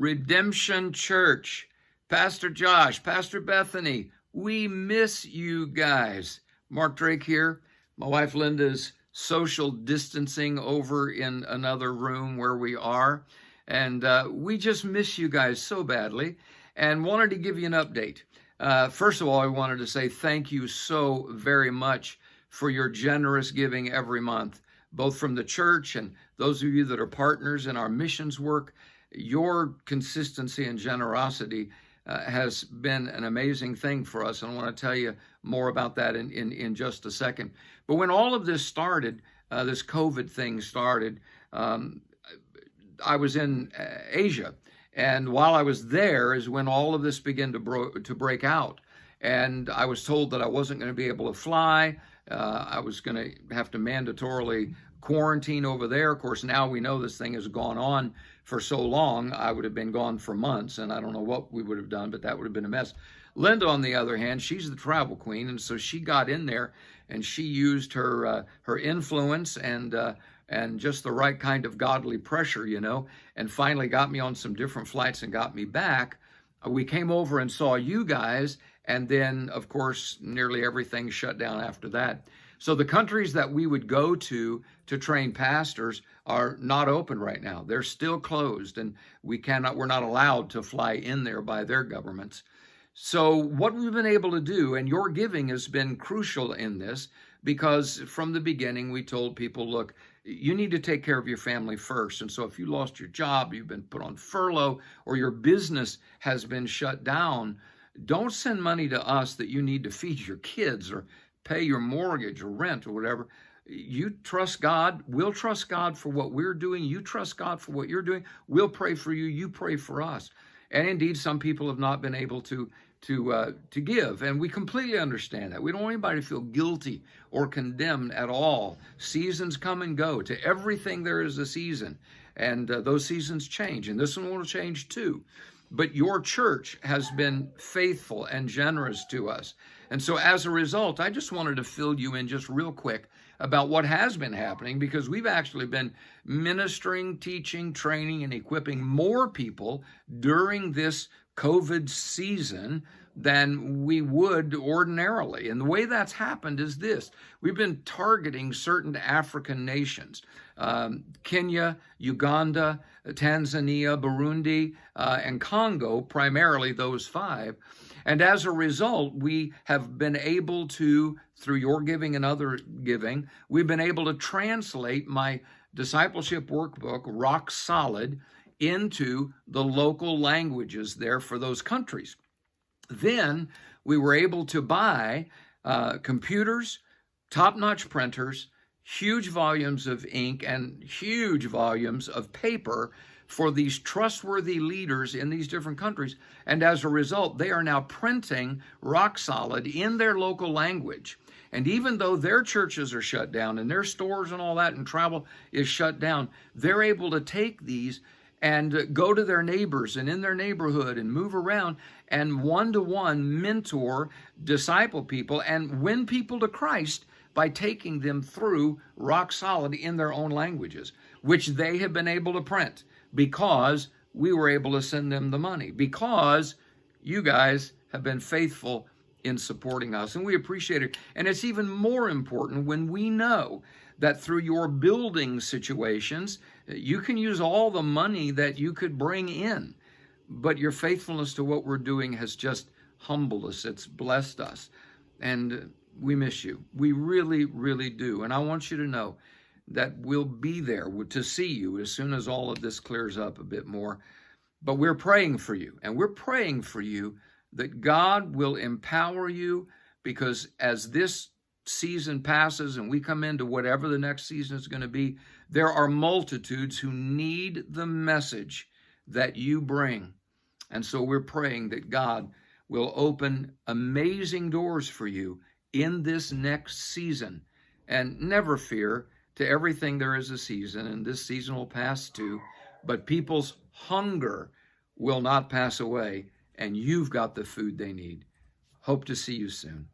Redemption Church, Pastor Josh, Pastor Bethany, we miss you guys. Mark Drake here. My wife Linda's social distancing over in another room where we are. And we just miss you guys so badly and wanted to give you an update. First of all, I wanted to say thank you so very much for your generous giving every month, both from the church and those of you that are partners in our missions work. Your consistency and generosity has been an amazing thing for us, and I want to tell you more about that in just a second. But when all of this started, this COVID thing started, I was in Asia, and while I was there is when all of this began to break out, and I was told that I wasn't going to be able to fly. I was going to have to mandatorily quarantine over there. Of course, now we know this thing has gone on for so long. I would have been gone for months, and I don't know what we would have done, but that would have been a mess. Linda, on the other hand, she's the travel queen, and so she got in there and she used her influence and just the right kind of godly pressure, and finally got me on some different flights and got me back. We came over and saw you guys, and then, of course, nearly everything shut down after that. So the countries that we would go to train pastors are not open right now. They're still closed, and we're not allowed to fly in there by their governments. So what we've been able to do, and your giving has been crucial in this, because from the beginning we told people, look, you need to take care of your family first. And so if you lost your job, you've been put on furlough, or your business has been shut down, don't send money to us that you need to feed your kids or pay your mortgage or rent or whatever. You trust God. We'll trust God for what we're doing. You trust God for what you're doing. We'll pray for you. You pray for us. And indeed, some people have not been able to give, and we completely understand that. We don't want anybody to feel guilty or condemned at all. Seasons come and go. To everything there is a season, and those seasons change, and this one will change too. But your church has been faithful and generous to us. And so as a result, I just wanted to fill you in just real quick about what has been happening, because we've actually been ministering, teaching, training, and equipping more people during this COVID season than we would ordinarily. And the way that's happened is this. We've been targeting certain African nations, Kenya, Uganda, Tanzania, Burundi, and Congo, primarily those five. And as a result, we have been able to, through your giving and other giving, we've been able to translate my discipleship workbook, Rock Solid, into the local languages there for those countries. Then we were able to buy computers, top-notch printers, huge volumes of ink, and huge volumes of paper for these trustworthy leaders in these different countries. And as a result, they are now printing Rock Solid in their local language. And even though their churches are shut down and their stores and all that and travel is shut down, they're able to take these and go to their neighbors and in their neighborhood and move around and one-to-one mentor, disciple people, and win people to Christ by taking them through Rock Solid in their own languages, which they have been able to print because we were able to send them the money, because you guys have been faithful in supporting us, and we appreciate it. And it's even more important when we know that through your building situations, you can use all the money that you could bring in, but your faithfulness to what we're doing has just humbled us. It's blessed us, and we miss you. We really, really do. And I want you to know that we'll be there to see you as soon as all of this clears up a bit more. But we're praying for you, and we're praying for you that God will empower you, because as this season passes and we come into whatever the next season is going to be, there are multitudes who need the message that you bring. And so we're praying that God will open amazing doors for you in this next season. And never fear, to everything there is a season, and this season will pass too, but people's hunger will not pass away, and you've got the food they need. Hope to see you soon.